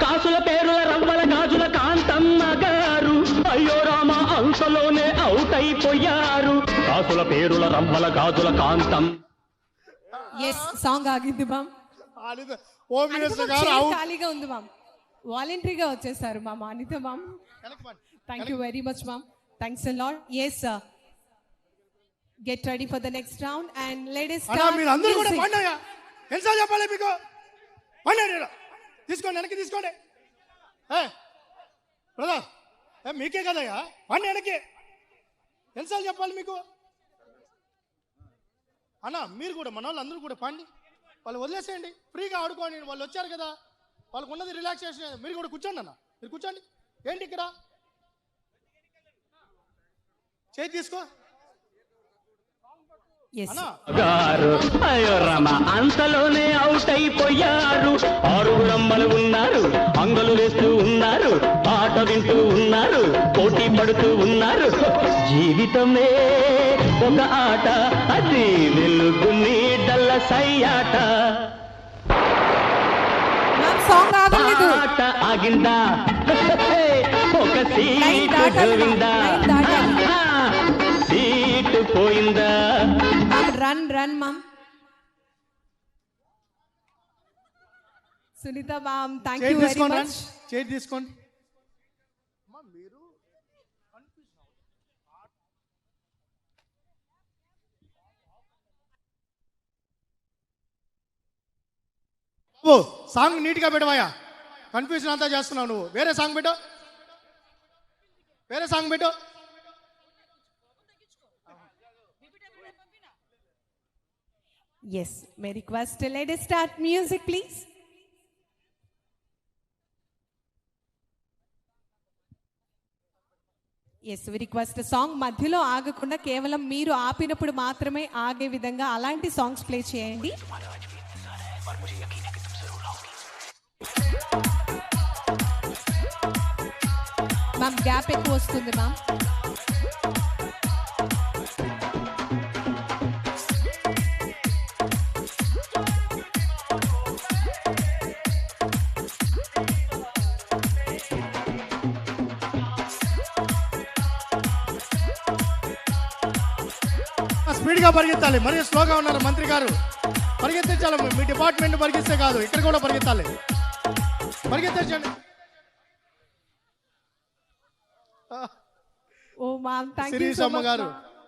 కాసుల పేరుల రవ్వల గాజుల కాంతమ్మ గారు అయ్యో రామ అంతలోనే అవుట్ అయిపోయారు. కాసుల పేరుల రవ్వల గాజుల కాంతం. సాంగ్ ఆగింది మ్యామ్. హోమ్ మినిస్టర్ గారు ఖాళీగా ఉంది మ్యామ్. వాలంటరీగా వచ్చేసారు ma'am Anitha ma'am. Thank you very much ma'am. Thanks a lot. Yes sir, get ready for the next round and ladies మీరు అందరూ కూడా పండయ్యా. ఎన్నిసార్లు చెప్పాలి మీకు? పండండి, తీసుకోండి, వెనక్కి తీసుకోండి. బ్రదర్ మీకే కదయ్యా, పండి వెనక్కి. ఎన్నిసార్లు చెప్పాలి మీకు? అన్న మీరు కూడా, మన వాళ్ళు అందరూ కూడా పండి. వాళ్ళు వదిలేసేయండి, ఫ్రీగా ఆడుకోండి. వాళ్ళు వచ్చారు కదా, వాళ్ళకు ఉన్నది రిలాక్సేషన్. మీరు కూడా కూర్చోండి అన్న, మీరు కూర్చోండి. ఏంటి ఇక్కడ చేతి తీసుకో గారు అయ్యో రామ అంతలోనే అవుట్ అయిపోయారు. 6 అమ్మలు ఉన్నారు, అంగలు వేస్తూ ఉన్నారు, పాట వింటూ ఉన్నారు, పోటీ పడుతూ ఉన్నారు. జీవితమే ఒక ఆట, అది వెలుగు నీడల సయ్యాట. ఆట ఆగిందా, ఒక సీటు పోయిందా, సీటు పోయిందా. Run ma'am. Sunitha ma'am, thank you very much. చేతి తీసుకోండి. సాంగ్ నీట్గా పెట్టవయ్యా, కన్ఫ్యూజన్ అంతా చేస్తున్నావు నువ్వు. వేరే సాంగ్ పెట్టు, వేరే సాంగ్ పెట్టు. Yes, may request ladies start music please. Yes, we request a song మధ్యలో ఆగకుండా కేవలం మీరు ఆపినప్పుడు మాత్రమే ఆగే విధంగా అలాంటి సాంగ్స్ ప్లే చేయండి. మ్యామ్ గ్యాప్ ఎక్కువ వస్తుంది మ్యామ్. స్పీడ్గా పరిగెత్తాలి, మరీ స్లోగా ఉన్నారు మంత్రి గారు. పరిగెత్తించాలి, మీ డిపార్ట్మెంట్ పరిగెత్తే కాదు, ఇక్కడ కూడా పరిగెత్తాలి. పరిగెత్తించండి. ఓ మ్యామ్, థాంక్యూ సో శిరీష్ అమ్మ మచ్ గారు,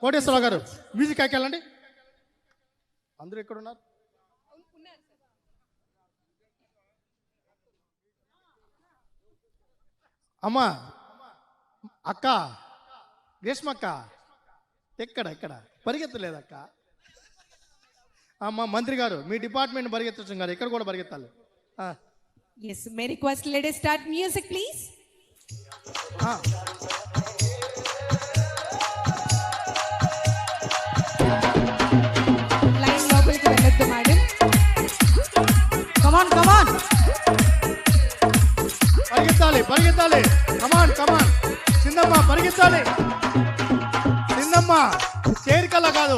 కోటేశ్వరరావు గారు, మ్యూజిక్ ఎక్కాలండి. అందరూ ఎక్కడ ఉన్నారు? అమ్మా, అక్క గ్రీష్మక్క ఎక్కడ ఎక్కడ పరిగెత్తలేదక్క. అమ్మ మంత్రి గారు, మీ డిపార్ట్మెంట్ పరిగెత్తచ్చు గారు, ఇక్కడ కూడా పరిగెత్తాలి. Yes, may request ladies start music please. Line లోపలికి వెళ్ళొద్దు మేడం. కమాన్ కమాన్, పరిగెత్తాలి పరిగెత్తాలి. కమాన్ కమాన్, సిందమ్మ పరిగెత్తాలి. సిందమ్మ చేరికల్లా కాదు,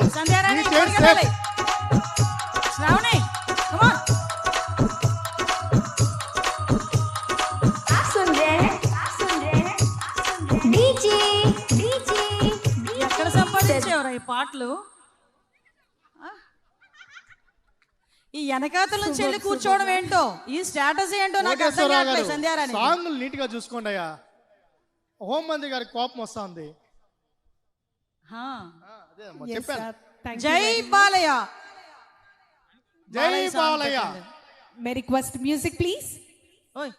శ్రావణి కమాన్. ఎక్కడ సంపాదించేవరా ఈ పాటలు? ఈ వెనకాతల నుంచి వెళ్ళి కూర్చోవడం ఏంటో, ఈ స్ట్రాటజీ ఏంటో నాకు అర్థం కావట్లేదు. సంధ్యారాణి సాంగ్లు నీట్ గా చూసుకోండి అయ్యా. హోంమంత్రి గారికి కోపం వస్తా ఉంది. జై బాలయ్య, జై Balayya. May request music please. ఓయ్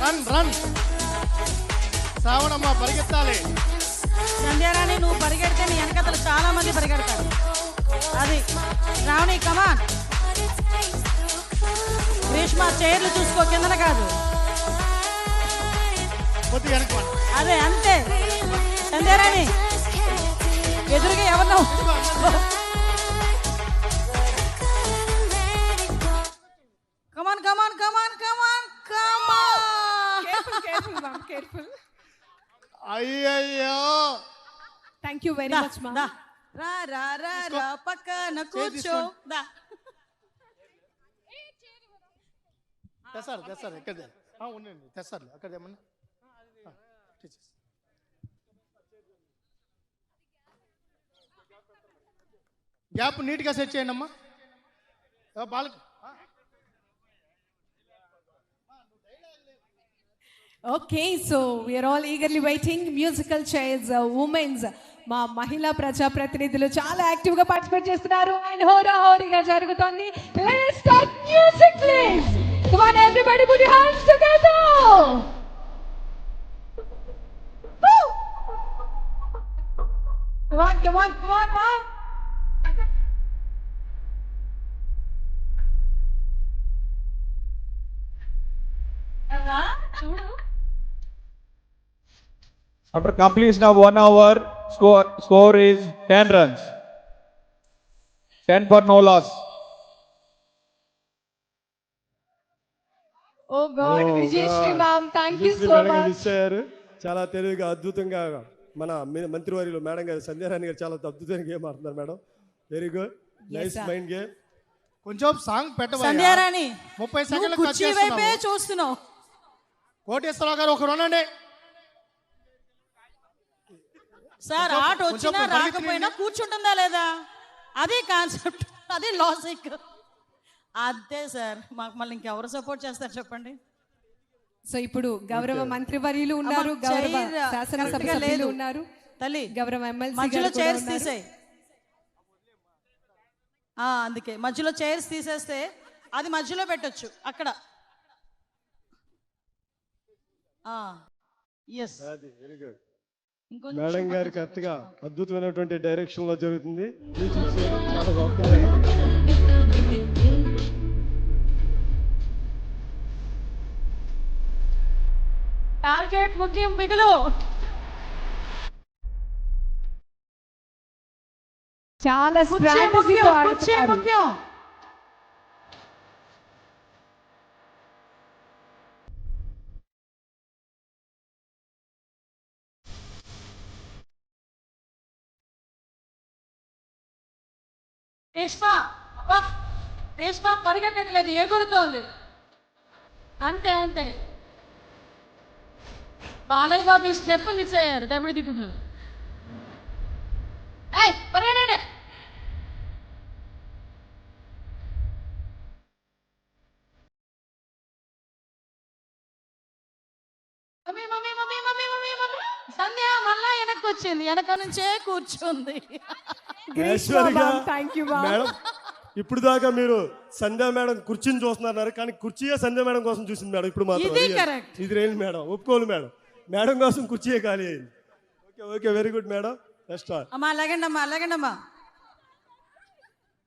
రన్ రన్. శ్రావణమ్మ పరిగెత్తాలి. సంధ్యారాణి నువ్వు పరిగెడితే నీ వెనకతలు చాలా మంది పరిగెడతారు. అది శ్రావణి కమాన్. గ్రీష్మ చైర్లు చూసుకో, కిందన కాదు. అదే అంతే. సంధ్యారాణి ఎదురుగా ఎవరినో. కమాన్ కమాన్ కమాన్ కమాన్ కమాన్. ma'am. Careful. అయ్యయ్యో Thank you very the, much, ma'am. దా. రా రా రా రా పక్కన కూర్చో దా. తెస్తారు ఎక్కడ ఉండండి తెస్తారు అక్కడ ఏమన్నా టీచర్స్ గ్యాప్ నీట్గా సెట్ చేయండి అమ్మా బాలకి Okay, so we are all eagerly waiting. Musical chairs, women's. మా మహిళా ప్రజా ప్రతినిధులు చాలా యాక్టివ్ గా పార్టిసిపేట్ చేస్తున్నారు అండ్ హోరాహోరీగా జరుగుతోంది. Let's start music please. Come on everybody put your hands together. Woo! Come on. చూడు. After completion of 1 hour, score is 10 runs. 10 for no loss. Oh God, Vijayashree ma'am, thank you so much. ఇచ్చారు చాలా తెలివిగా అద్భుతంగా మన మంత్రివర్యులు madam గారు సంధ్యారాణి గారు చాలా అద్భుతంగా గేమ్ ఆడుతున్నారు madam. Very good, nice sir. Mind game. కొంచెం సాంగ్ పెట్టవా సంధ్యారాణి 30 నువ్వు సెకండ్లు కుర్చీ వైపే చూస్తున్నావు. కోటేశ్వరరావు గారు ఒకరు ఉండండి. సార్ ఆట వచ్చినా కొంచెం రాకపోయినా కూర్చుంటుందా లేదా, అది కాన్సెప్ట్, అది లాజిక్. అదే సార్, మాకు మళ్ళీ ఇంకెవరు సపోర్ట్ చేస్తారు చెప్పండి. సో ఇప్పుడు గౌరవ మంత్రివర్యులు ఉన్నారు, అమ్మ, గౌరవ చైర్ శాసనసభ కరెక్ట్గా సభ్యులు లేదు. ఉన్నారు, తల్లి గౌరవ ఎమ్మెల్సీ మధ్యలో చైర్స్ తీసేయి. అందుకే మధ్యలో చైర్స్ తీసేస్తే అది మధ్యలో పెట్టొచ్చు అక్కడ. ఎస్ వెరీ గుడ్ మేడం గారు కరెక్ట్ గా అద్భుతమైనటువంటి డైరెక్షన్ లో జరుగుతుంది. మీరు చూసారు, చాలా బాగుంది. టార్గెట్ ముఖ్యం మిగులు. చాలా స్ట్రాటజీతో ఆడుతున్నారు. రేష్మా పరిగెట్టట్లేదు, ఎగురుతోంది. అంతే బాలయ్య బాబు స్టెప్ మిస్ అయ్యారు. దమ్మిడి దిగుతున్నారు. పరిగెట్టండి. సంధ్య మళ్ళా వెనక్కి వచ్చింది, వెనక నుంచే కూర్చుంది. Aishwarya thank you ma'am. Madam, ఇప్పుడు దాకా మీరు సంధ్యా మేడం కుర్చీని చూస్తున్నారు, కానీ కుర్చీయే సంధ్యా మేడం కోసం చూసింది మేడం. ఇప్పుడు మాత్రం ఇది correct. ఇది రేంజ్ మేడం, ఒప్పుకోలు మేడం. మేడం కోసం కుర్చీయే ఖాళీ అయింది. Okay very good madam, next అమ్మా అలాగండమ్మా.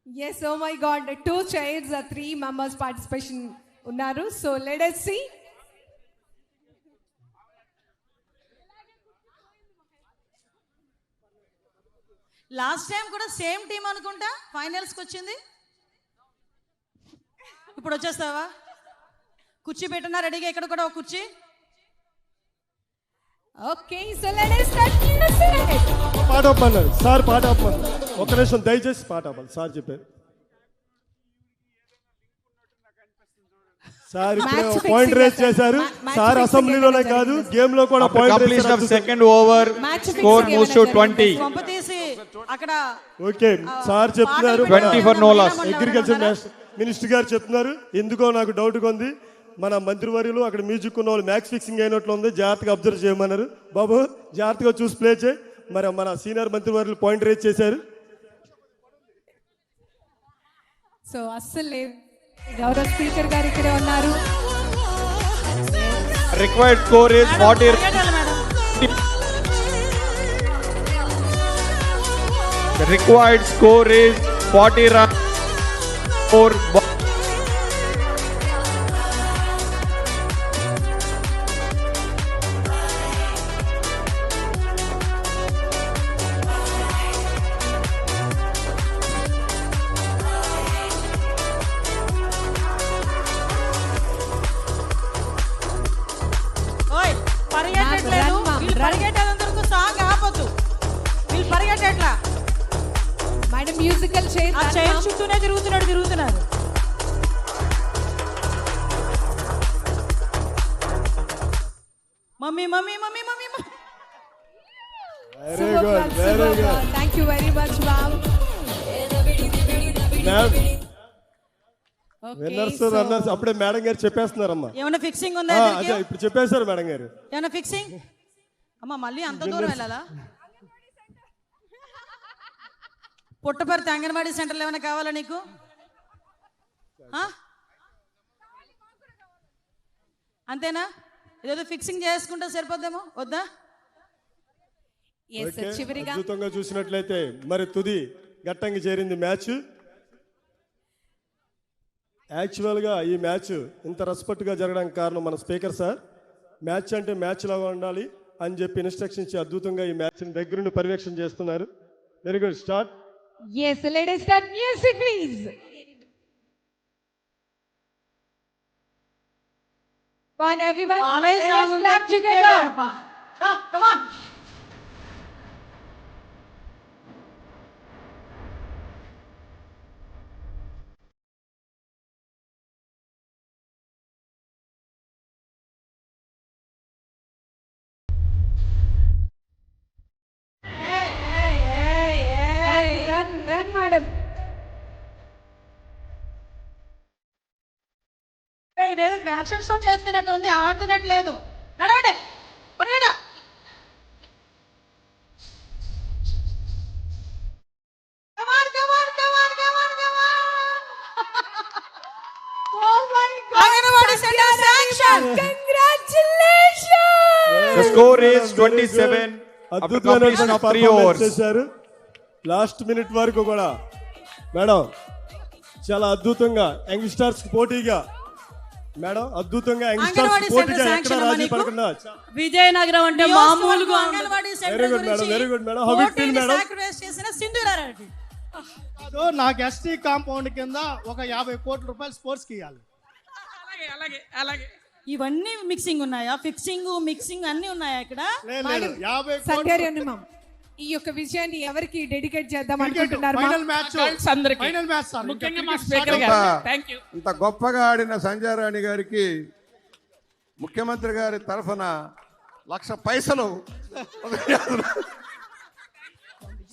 Yes, oh my God, 2 chairs, 3 members participation ఉన్నారు. So let us see. Last time కూడా సేమ్ టీం అనుకుంటా ఫైనల్స్కి వచ్చింది. ఇప్పుడు వచ్చేస్తావా? కుర్చీ పెట్టినా రెడీగా, ఇక్కడ కూడా ఒక కుర్చీ. Okay, so let us start music. పాట ఆపమన్నారు సార్, పాట ఆపమన్నారు. ఒక నిమిషం దయచేసి పాట ఆపాలి సార్ చెప్పారు. సార్ ఇప్పుడు Match point fixing race sir. చేశారు Match సార్, fixing అసెంబ్లీలోనే ఏమైనా కాదు జరిగిందా? గేమ్ లో కూడా After point completion of race. second over, Match fixing score ఏమైనా moves to జరిగిందా? 20. కొంప తీసి అక్కడ ఓకే సార్ చెప్తున్నారు, 20 for no loss. Agriculture minister గారు చెప్తున్నారు. ఎందుకో నాకు డౌట్గా ఉంది, మన మంత్రివర్యులు అక్కడ మ్యూజిక్ ఉన్న వాళ్ళు మ్యాచ్ ఫిక్సింగ్ అయినట్లు ఉంది, జాగ్రత్తగా అబ్జర్వ్ చేయమన్నారు. బాబు జాగ్రత్తగా చూసి ప్లే చేయి. మరి మన సీనియర్ మంత్రివర్యులు పాయింట్ రేస్ చేశారు. సో అస్సలు లేదు, గౌరవ స్పీకర్ గారు ఇక్కడే ఉన్నారు. Required score is 40. పరిగెట్టాలి madam. The required score is 40 runs for పరిగెట్టేందుకు సాంగ్ ఆపొద్దు. వీళ్ళు పరిగెట్టేట్లా మేడం మ్యూజికల్ చైర్ ఆ చైర్ చుట్టూనే తిరుగుతున్నారు. Mummy mummy mummy mummy very good, very good. Thank you very much ma'am. Ma'am winners runners అప్పుడే madam గారు చెప్పేస్తున్నారమ్మా. ఏమైనా ఫిక్సింగ్ ఉందా? అదే ఇప్పుడు చెప్పేశారు మేడం గారు. ఏమైనా ఫిక్సింగ్? అమ్మా మళ్ళీ అంత దూరం వెళ్ళాలా? పుట్టపర్తి అంగన్వాడీ సెంటర్లు ఏమైనా కావాలా నీకు? అంతేనా? ఏదో ఫిక్సింగ్ చేసుకుంటే సరిపోద్దేమో, వద్దా? ఎస్ చివరిగా అద్భుతంగా చూసినట్లయితే మరి తుది ఘట్టంగా చేరింది మ్యాచ్. యాక్చువల్గా ఈ మ్యాచ్ ఇంత రెస్పెక్ట్గా జరగడానికి కారణం మన స్పీకర్ సార్. మ్యాచ్ అంటే మ్యాచ్ లాగా ఉండాలి అని చెప్పి ఇన్స్ట్రక్షన్ ఇచ్చి అద్భుతంగా ఈ మ్యాచ్ని దగ్గరుండి పర్యవేక్షణ చేస్తున్నారు. Very good, start. Yes ladies start music please. One everyone. Always Let's clap together. Come on. Run madam. ఇదేదో ఫ్యాషన్ షో చేస్తున్నట్టు ఉంది, ఆడుతున్నట్టు లేదు. నడవండి, పరిగెడ. Come on, come on, come on, come on, come on. Oh my God. Anganwadi centre sanction. Congratulations. The score is 27 after completion of 3 overs. చేశారు. Last minute వరకు కూడా madam చాలా అద్భుతంగా యంగ్స్టర్స్ పోటీగా మేడం అద్భుతంగా అంగన్వాడీ యంగ్స్టర్స్ పోటీగా సెంటర్ ఎక్కడ శాంక్షన్ రాజీ నీకు? పడకుండా విజయనగరం అంటే మామూలుగా ఉండదు. Anganwadi Very centre good, madam. Very good, madam. How it feel, గురించి madam? సాక్రిఫైస్ చేసిన సింధూరారెడ్డి. సో నాకు ఎస్టీ కాంపౌండ్ కింద ఒక 50 కోట్ల రూపాయలు స్పోర్ట్స్కి ఇవ్వాలి. అలాగే ఇవన్నీ మిక్సింగ్ ఉన్నాయా? ఫిక్సింగ్ మిక్సింగ్ అన్ని ఉన్నాయా ఇక్కడ? లేదు 50 సంధ్యారాణి మ్యామ్ ఈ యొక్క విజయాన్ని ఎవరికి డెడికేట్ చేద్దాం అనుకుంటున్నారు ఫైనల్ మ్యాచ్ అందరికి ఫైనల్ మ్యాచ్ సార్. ముఖ్యంగా మా స్పీకర్ గారు థాంక్యూ. ఇంత గొప్పగా ఆడిన సంధ్యారాణి గారికి ముఖ్యమంత్రి గారి తరఫున 1,00,000 పైసలు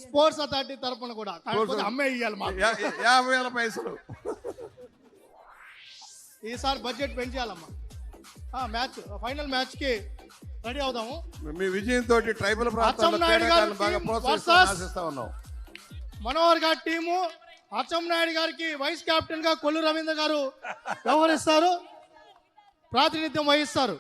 స్పోర్ట్స్ అథారిటీ తరపున కూడా కాకపోతే అమ్మే ఇవ్వాలి మాకు. 50,000 పైసలు ఈసారి బడ్జెట్ పెంచాలమ్మా. మ్యాచ్ ఫైనల్ మ్యాచ్ కి రెడీ అవుదాము. మీ విజయంతో ట్రైబల్ ప్రాంతాల్లో అచ్చెన్నాయుడు గారి బాగా team ప్రోత్సహిస్తామని versus ఆశిస్తా ఉన్నాం. మనోహర్ గారి టీము అచ్చెన్నాయుడు గారికి వైస్ కెప్టెన్ గా కొల్లు రవీంద్ర గారు వ్యవహరిస్తారు, ప్రాతినిధ్యం వహిస్తారు.